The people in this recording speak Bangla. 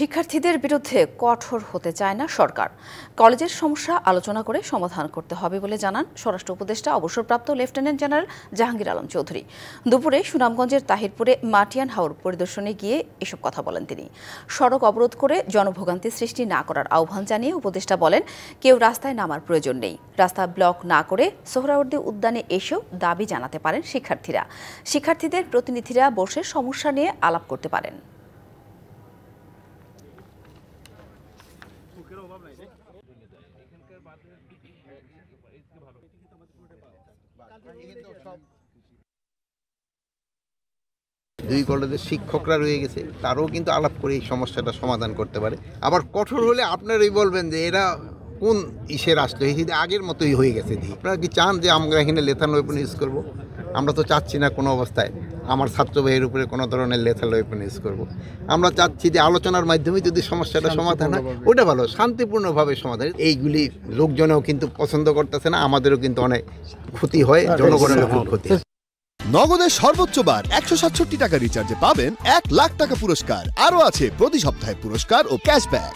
শিক্ষার্থীদের বিরুদ্ধে কঠোর হতে চায় না সরকার। কলেজের সমস্যা আলোচনা করে সমাধান করতে হবে বলে জানান স্বরাষ্ট্র উপদেষ্টা অবসরপ্রাপ্ত লেফটেন্যান্ট জেনারেল জাহাঙ্গীর আলম চৌধুরী। দুপুরে সুনামগঞ্জের তাহিরপুরে মাটিয়ান হাওর পরিদর্শনে গিয়ে এসব কথা বলেন তিনি। সড়ক অবরোধ করে জনভোগান্তি সৃষ্টি না করার আহ্বান জানিয়ে উপদেষ্টা বলেন, কেউ রাস্তায় নামার প্রয়োজন নেই। রাস্তা ব্লক না করে সোহরাওয়ার্দী উদ্যানে এসেও দাবি জানাতে পারেন শিক্ষার্থীরা। শিক্ষার্থীদের প্রতিনিধিরা বসে সমস্যা নিয়ে আলাপ করতে পারেন। দুই কলেজের শিক্ষকরা রয়ে গেছে, তারাও কিন্তু আলাপ করে এই সমস্যাটা সমাধান করতে পারে। আবার কঠোর হলে আপনারাই বলবেন যে এরা কোন ইসের আসলো, এই আগের মতোই হয়ে গেছে। আপনারা কি চান যে আমরা এখানে লেথাল ওয়েপন ইউজ করব? আমরা তো চাচ্ছি না কোনো অবস্থায় আমার ছাত্র ভাইয়ের উপরে কোনো ধরনের লেথাল ওয়েপন ইউজ করব। আমরা চাচ্ছি যে আলোচনার মাধ্যমে যদি সমস্যাটা সমাধান হয় ওটা ভালো, শান্তিপূর্ণভাবে সমাধান। এইগুলি লোকজনেও কিন্তু পছন্দ করতেছে না, আমাদেরও কিন্তু অনেক ক্ষতি হয়, জনগণের খুব ক্ষতি। নগদের সর্বোচ্চ বার 167 টাকা রিচার্জে পাবেন 1 লাখ টাকা পুরস্কার। আরও আছে প্রতি সপ্তাহে পুরস্কার ও ক্যাশব্যাক।